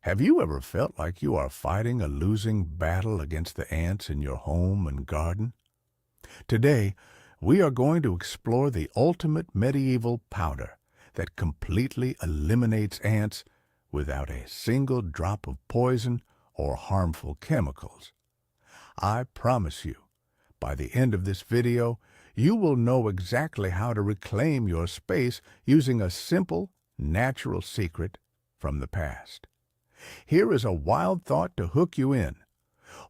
Have you ever felt like you are fighting a losing battle against the ants in your home and garden? Today, we are going to explore the ultimate medieval powder that completely eliminates ants without a single drop of poison or harmful chemicals. I promise you, by the end of this video, you will know exactly how to reclaim your space using a simple, natural secret from the past. Here is a wild thought to hook you in.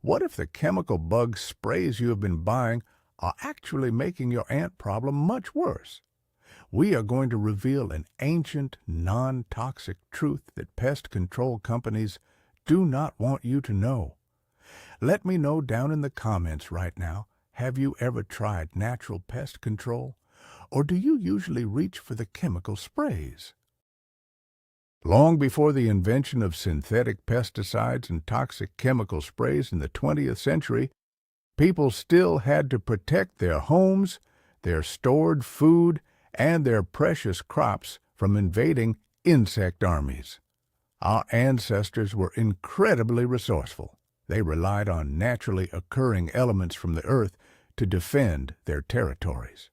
What if the chemical bug sprays you have been buying are actually making your ant problem much worse? We are going to reveal an ancient, non-toxic truth that pest control companies do not want you to know. Let me know down in the comments right now, have you ever tried natural pest control? Or do you usually reach for the chemical sprays? Long before the invention of synthetic pesticides and toxic chemical sprays in the 20th century, people still had to protect their homes, their stored food, and their precious crops from invading insect armies. Our ancestors were incredibly resourceful. They relied on naturally occurring elements from the earth to defend their territories.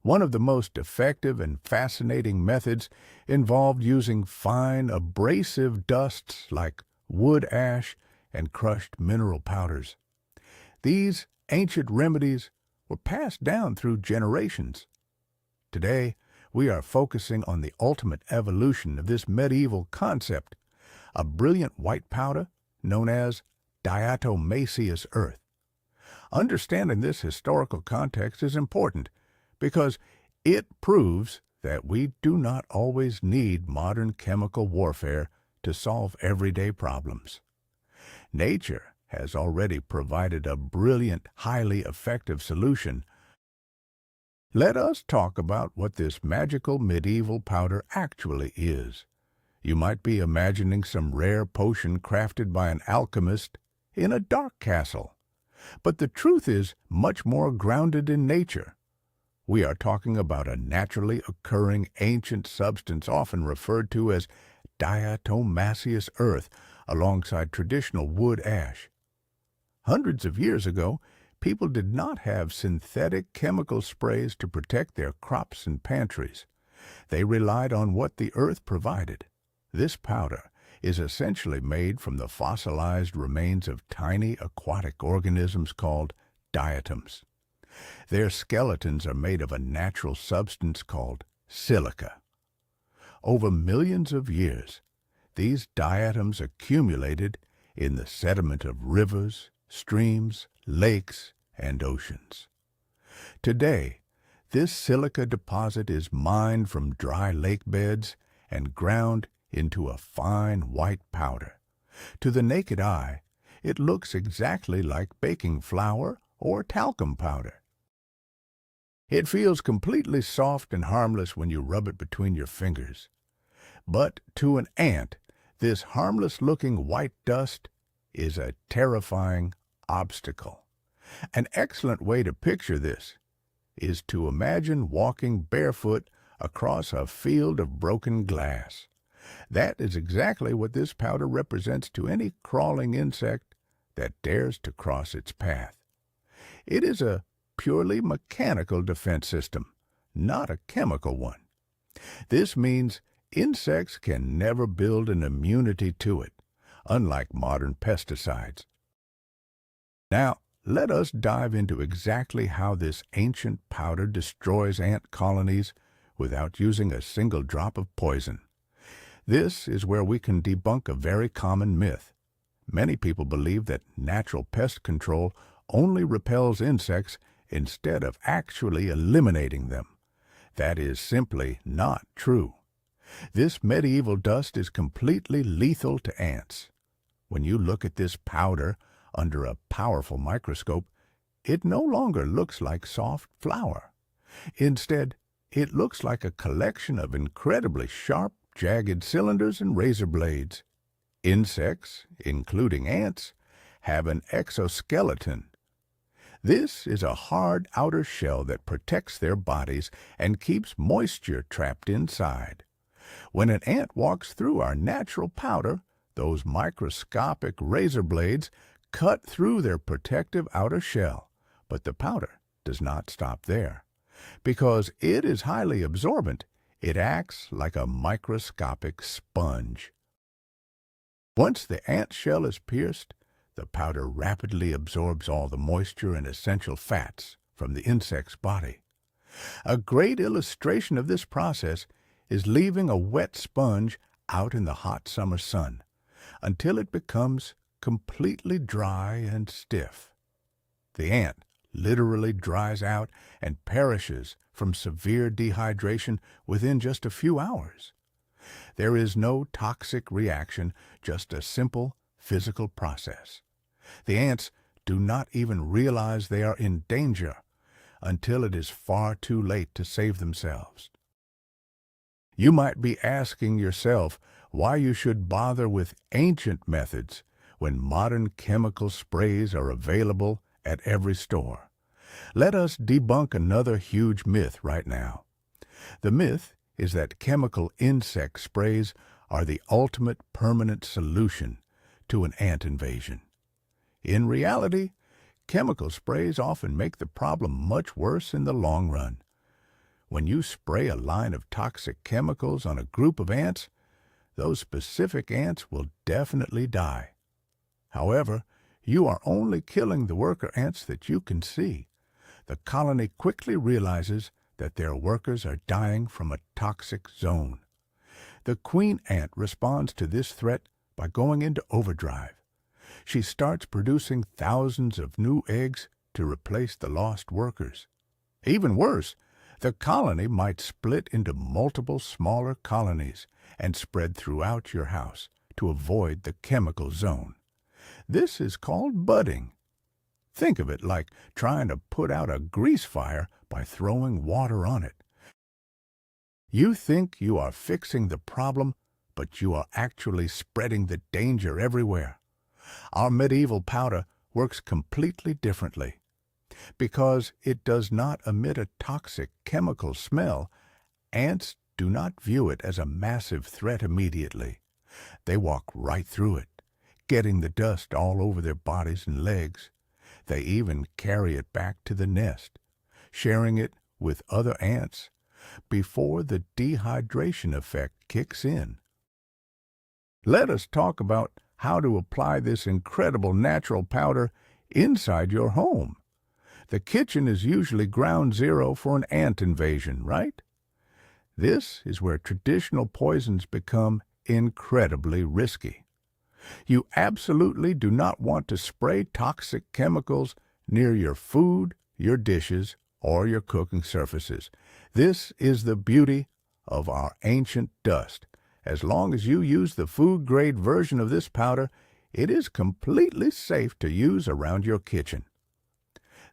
One of the most effective and fascinating methods involved using fine, abrasive dusts like wood ash and crushed mineral powders. These ancient remedies were passed down through generations. Today, we are focusing on the ultimate evolution of this medieval concept, a brilliant white powder known as Diatomaceous Earth. Understanding this historical context is important because it proves that we do not always need modern chemical warfare to solve everyday problems. Nature has already provided a brilliant, highly effective solution. Let us talk about what this magical medieval powder actually is. You might be imagining some rare potion crafted by an alchemist in a dark castle. But the truth is much more grounded in nature. We are talking about a naturally occurring ancient substance often referred to as diatomaceous earth alongside traditional wood ash. Hundreds of years ago, people did not have synthetic chemical sprays to protect their crops and pantries. They relied on what the earth provided. This powder is essentially made from the fossilized remains of tiny aquatic organisms called diatoms. Their skeletons are made of a natural substance called silica. Over millions of years, these diatoms accumulated in the sediment of rivers, streams, lakes, and oceans. Today, this silica deposit is mined from dry lake beds and ground into a fine white powder. To the naked eye, it looks exactly like baking flour or talcum powder. It feels completely soft and harmless when you rub it between your fingers. But to an ant, this harmless-looking white dust is a terrifying obstacle. An excellent way to picture this is to imagine walking barefoot across a field of broken glass. That is exactly what this powder represents to any crawling insect that dares to cross its path. It is a purely mechanical defense system, not a chemical one. This means insects can never build an immunity to it, unlike modern pesticides. Now, let us dive into exactly how this ancient powder destroys ant colonies without using a single drop of poison. This is where we can debunk a very common myth. Many people believe that natural pest control only repels insects instead of actually eliminating them. That is simply not true. This medieval dust is completely lethal to ants. When you look at this powder under a powerful microscope, it no longer looks like soft flour. Instead, it looks like a collection of incredibly sharp, jagged cylinders and razor blades. Insects, including ants, have an exoskeleton. This is a hard outer shell that protects their bodies and keeps moisture trapped inside. When an ant walks through our natural powder, Those microscopic razor blades cut through their protective outer shell, but the powder does not stop there. Because it is highly absorbent, it acts like a microscopic sponge. Once the ant shell is pierced, the powder rapidly absorbs all the moisture and essential fats from the insect's body. A great illustration of this process is leaving a wet sponge out in the hot summer sun until it becomes completely dry and stiff. The ant literally dries out and perishes from severe dehydration within just a few hours. There is no toxic reaction, just a simple physical process. The ants do not even realize they are in danger until it is far too late to save themselves. You might be asking yourself why you should bother with ancient methods when modern chemical sprays are available at every store. Let us debunk another huge myth right now. The myth is that chemical insect sprays are the ultimate permanent solution to an ant invasion. In reality, chemical sprays often make the problem much worse in the long run. When you spray a line of toxic chemicals on a group of ants, those specific ants will definitely die. However, you are only killing the worker ants that you can see. The colony quickly realizes that their workers are dying from a toxic zone. The queen ant responds to this threat by going into overdrive. She starts producing thousands of new eggs to replace the lost workers. Even worse, the colony might split into multiple smaller colonies and spread throughout your house to avoid the chemical zone. This is called budding. Think of it like trying to put out a grease fire by throwing water on it. You think you are fixing the problem, but you are actually spreading the danger everywhere. Our medieval powder works completely differently. Because it does not emit a toxic chemical smell, ants do not view it as a massive threat immediately. They walk right through it, getting the dust all over their bodies and legs. They even carry it back to the nest, sharing it with other ants before the dehydration effect kicks in. Let us talk about how to apply this incredible natural powder inside your home. The kitchen is usually ground zero for an ant invasion, right? This is where traditional poisons become incredibly risky. You absolutely do not want to spray toxic chemicals near your food, your dishes, or your cooking surfaces. This is the beauty of our ancient dust. As long as you use the food-grade version of this powder, it is completely safe to use around your kitchen.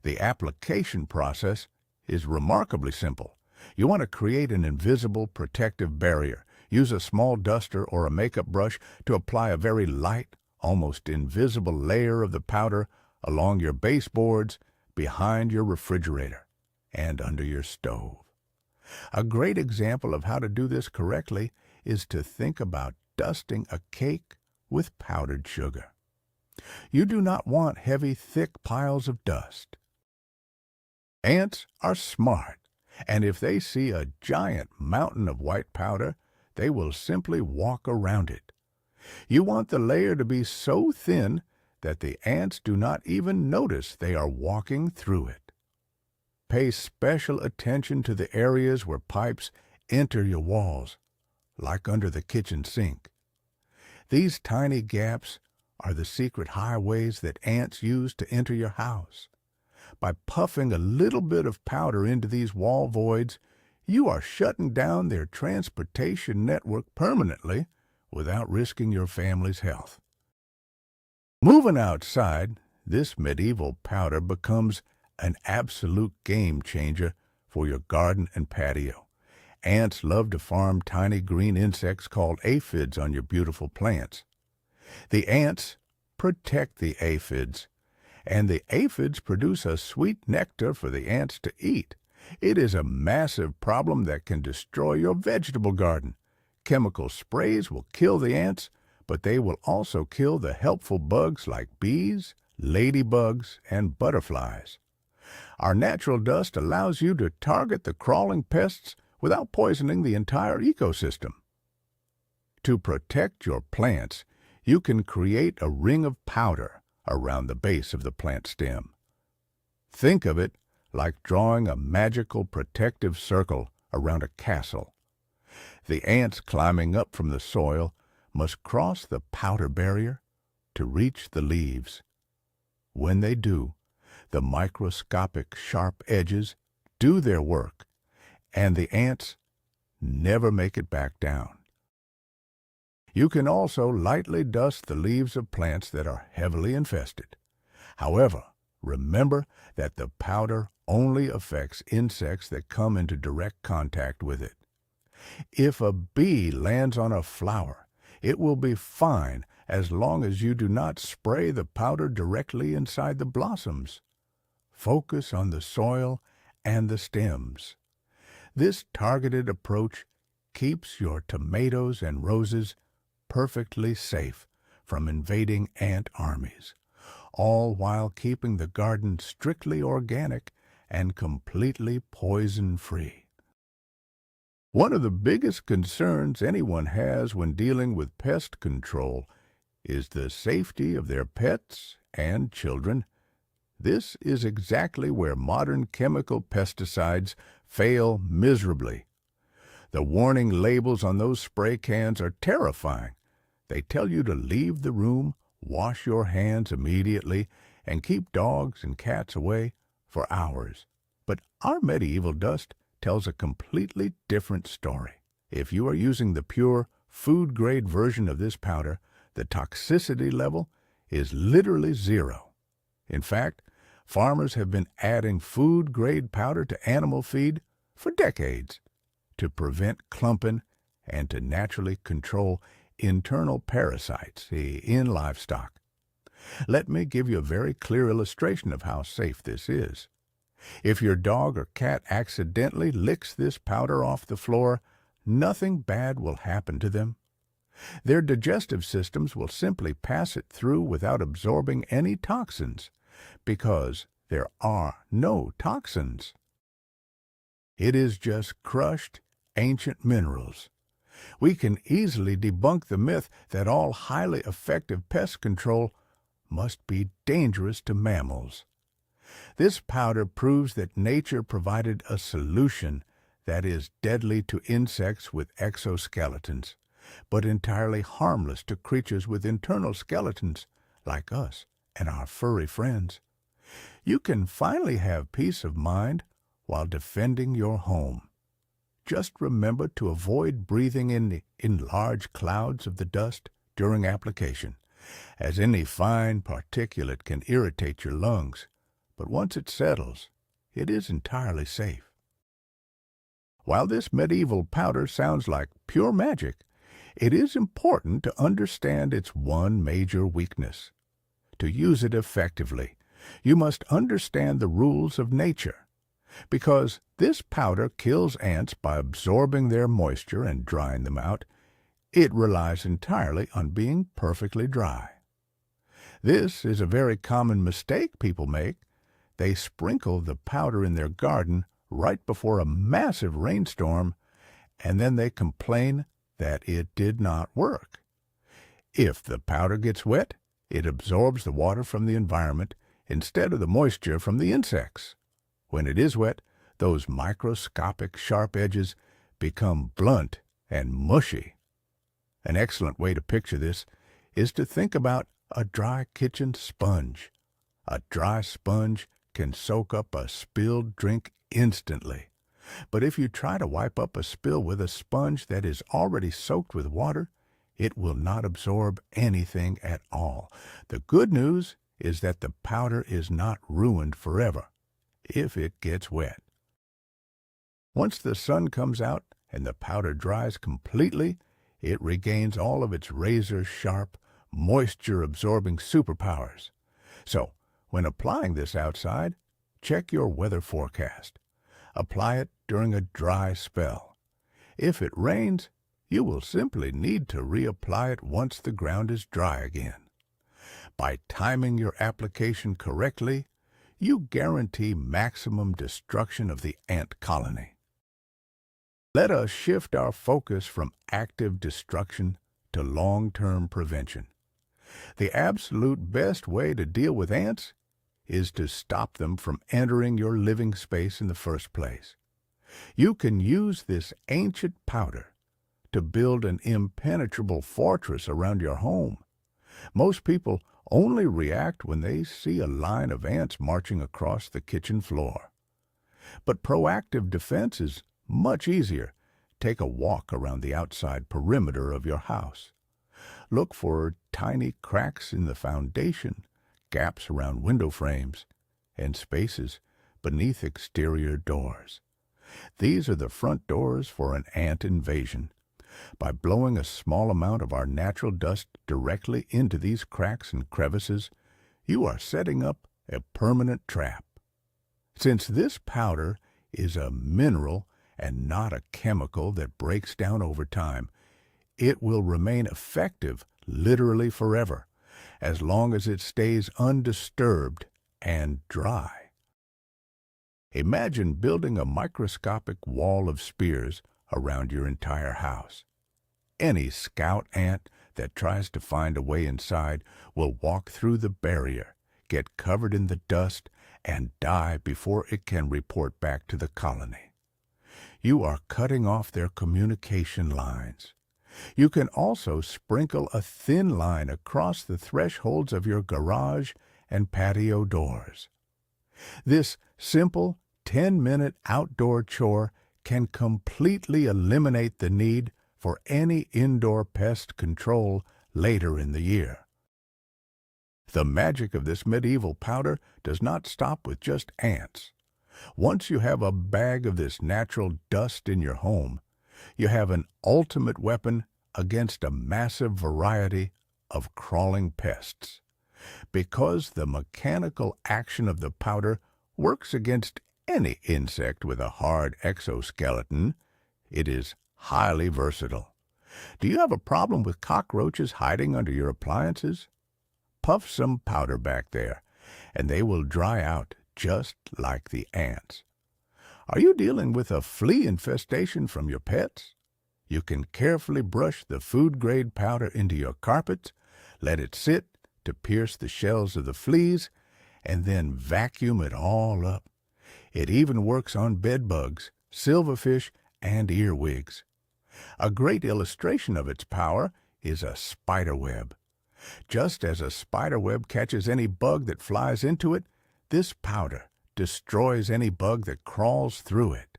The application process is remarkably simple. You want to create an invisible protective barrier. Use a small duster or a makeup brush to apply a very light, almost invisible layer of the powder along your baseboards, behind your refrigerator, and under your stove. A great example of how to do this correctly is to think about dusting a cake with powdered sugar. You do not want heavy, thick piles of dust. Ants are smart, and if they see a giant mountain of white powder, they will simply walk around it. You want the layer to be so thin that the ants do not even notice they are walking through it. Pay special attention to the areas where pipes enter your walls, like under the kitchen sink. These tiny gaps are the secret highways that ants use to enter your house. By puffing a little bit of powder into these wall voids, you are shutting down their transportation network permanently without risking your family's health. Moving outside, this medieval powder becomes an absolute game changer for your garden and patio. Ants love to farm tiny green insects called aphids on your beautiful plants. The ants protect the aphids, and the aphids produce a sweet nectar for the ants to eat. It is a massive problem that can destroy your vegetable garden. Chemical sprays will kill the ants, but they will also kill the helpful bugs like bees, ladybugs, and butterflies. Our natural dust allows you to target the crawling pests without poisoning the entire ecosystem. To protect your plants, you can create a ring of powder around the base of the plant stem. Think of it like drawing a magical protective circle around a castle. The ants climbing up from the soil must cross the powder barrier to reach the leaves. When they do, the microscopic sharp edges do their work, and the ants never make it back down. You can also lightly dust the leaves of plants that are heavily infested. However, remember that the powder only affects insects that come into direct contact with it. If a bee lands on a flower, it will be fine as long as you do not spray the powder directly inside the blossoms. Focus on the soil and the stems. This targeted approach keeps your tomatoes and roses perfectly safe from invading ant armies, all while keeping the garden strictly organic and completely poison-free. One of the biggest concerns anyone has when dealing with pest control is the safety of their pets and children. This is exactly where modern chemical pesticides fail miserably. The warning labels on those spray cans are terrifying. They tell you to leave the room, wash your hands immediately, and keep dogs and cats away for hours. But our medieval dust tells a completely different story. If you are using the pure, food-grade version of this powder, the toxicity level is literally zero. In fact, farmers have been adding food-grade powder to animal feed for decades to prevent clumping and to naturally control internal parasites in livestock. Let me give you a very clear illustration of how safe this is. If your dog or cat accidentally licks this powder off the floor, nothing bad will happen to them. Their digestive systems will simply pass it through without absorbing any toxins, because there are no toxins. It is just crushed ancient minerals. We can easily debunk the myth that all highly effective pest control must be dangerous to mammals. This powder proves that nature provided a solution that is deadly to insects with exoskeletons, but entirely harmless to creatures with internal skeletons like us and our furry friends. You can finally have peace of mind while defending your home. Just remember to avoid breathing in large clouds of the dust during application, as any fine particulate can irritate your lungs. But once it settles, it is entirely safe. While this medieval powder sounds like pure magic, it is important to understand its one major weakness. To use it effectively, you must understand the rules of nature. Because this powder kills ants by absorbing their moisture and drying them out, it relies entirely on being perfectly dry. This is a very common mistake people make. They sprinkle the powder in their garden right before a massive rainstorm, and then they complain that it did not work. If the powder gets wet, it absorbs the water from the environment instead of the moisture from the insects. When it is wet, those microscopic sharp edges become blunt and mushy. An excellent way to picture this is to think about a dry kitchen sponge. A dry sponge can soak up a spilled drink instantly. But if you try to wipe up a spill with a sponge that is already soaked with water, it will not absorb anything at all. The good news is that the powder is not ruined forever if it gets wet. Once the sun comes out and the powder dries completely, it regains all of its razor-sharp, moisture-absorbing superpowers. So, when applying this outside, check your weather forecast. Apply it during a dry spell. If it rains, You will simply need to reapply it once the ground is dry again. By timing your application correctly, you guarantee maximum destruction of the ant colony. Let us shift our focus from active destruction to long-term prevention. The absolute best way to deal with ants is to stop them from entering your living space in the first place. You can use this ancient powder to build an impenetrable fortress around your home. Most people only react when they see a line of ants marching across the kitchen floor. But proactive defense is much easier. Take a walk around the outside perimeter of your house. Look for tiny cracks in the foundation, gaps around window frames, and spaces beneath exterior doors. These are the front doors for an ant invasion. By blowing a small amount of our natural dust directly into these cracks and crevices, you are setting up a permanent trap. Since this powder is a mineral and not a chemical that breaks down over time, it will remain effective literally forever, as long as it stays undisturbed and dry. Imagine building a microscopic wall of spears around your entire house. Any scout ant that tries to find a way inside will walk through the barrier, get covered in the dust, and die before it can report back to the colony. You are cutting off their communication lines. You can also sprinkle a thin line across the thresholds of your garage and patio doors. This simple 10-minute outdoor chore can completely eliminate the need for any indoor pest control later in the year. The magic of this medieval powder does not stop with just ants. Once you have a bag of this natural dust in your home, you have an ultimate weapon against a massive variety of crawling pests. Because the mechanical action of the powder works against any insect with a hard exoskeleton, it is highly versatile. Do you have a problem with cockroaches hiding under your appliances? Puff some powder back there, and they will dry out just like the ants. Are you dealing with a flea infestation from your pets? You can carefully brush the food-grade powder into your carpets, let it sit to pierce the shells of the fleas, and then vacuum it all up. It even works on bed bugs, silverfish, and earwigs. A great illustration of its power is a spider web. Just as a spider web catches any bug that flies into it, this powder destroys any bug that crawls through it.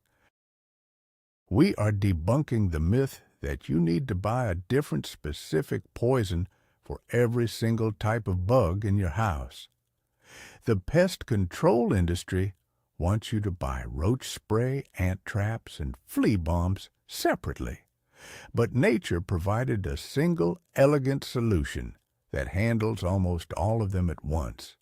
We are debunking the myth that you need to buy a different specific poison for every single type of bug in your house. The pest control industry wants you to buy roach spray, ant traps, and flea bombs separately. But nature provided a single, elegant solution that handles almost all of them at once.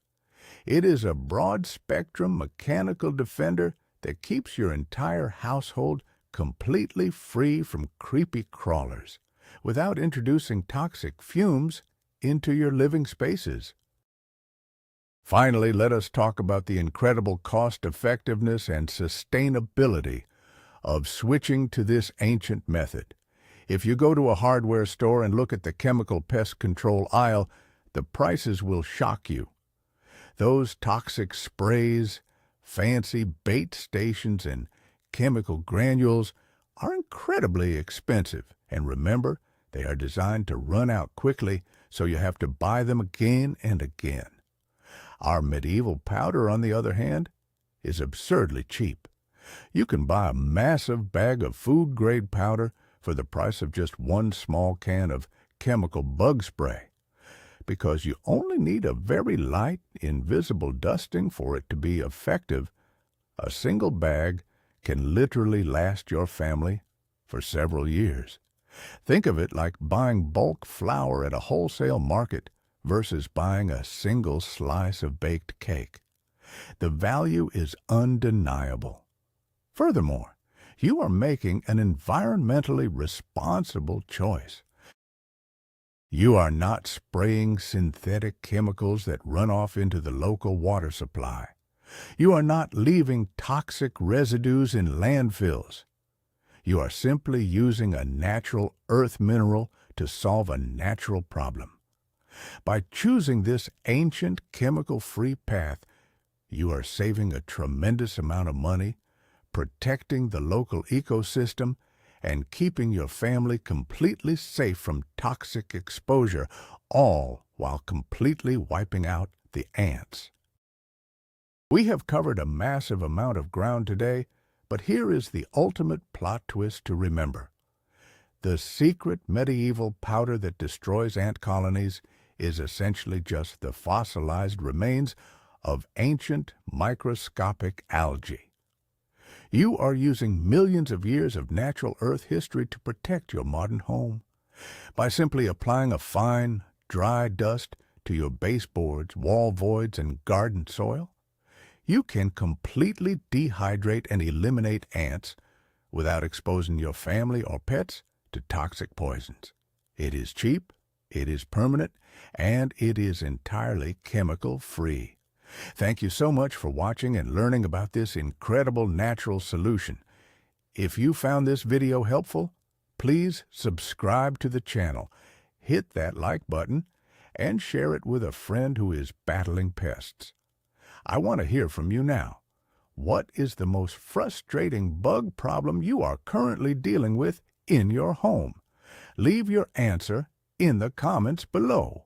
It is a broad-spectrum mechanical defender that keeps your entire household completely free from creepy crawlers, without introducing toxic fumes into your living spaces. Finally, let us talk about the incredible cost-effectiveness and sustainability of switching to this ancient method. If you go to a hardware store and look at the chemical pest control aisle, the prices will shock you. Those toxic sprays, fancy bait stations, and chemical granules are incredibly expensive. And remember, they are designed to run out quickly, so you have to buy them again and again. Our medieval powder, on the other hand, is absurdly cheap. You can buy a massive bag of food-grade powder for the price of just one small can of chemical bug spray. Because you only need a very light, invisible dusting for it to be effective, a single bag can literally last your family for several years. Think of it like buying bulk flour at a wholesale market versus buying a single slice of baked cake. The value is undeniable. Furthermore, you are making an environmentally responsible choice. You are not spraying synthetic chemicals that run off into the local water supply. You are not leaving toxic residues in landfills. You are simply using a natural earth mineral to solve a natural problem. By choosing this ancient chemical-free path, you are saving a tremendous amount of money, protecting the local ecosystem, and keeping your family completely safe from toxic exposure, all while completely wiping out the ants. We have covered a massive amount of ground today, but here is the ultimate plot twist to remember. The secret medieval powder that destroys ant colonies is essentially just the fossilized remains of ancient microscopic algae. You are using millions of years of natural earth history to protect your modern home. By simply applying a fine, dry dust to your baseboards, wall voids, and garden soil, you can completely dehydrate and eliminate ants without exposing your family or pets to toxic poisons. It is cheap, it is permanent, and it is entirely chemical-free. Thank you so much for watching and learning about this incredible natural solution. If you found this video helpful, please subscribe to the channel, hit that like button, and share it with a friend who is battling pests. I want to hear from you now. What is the most frustrating bug problem you are currently dealing with in your home? Leave your answer in the comments below.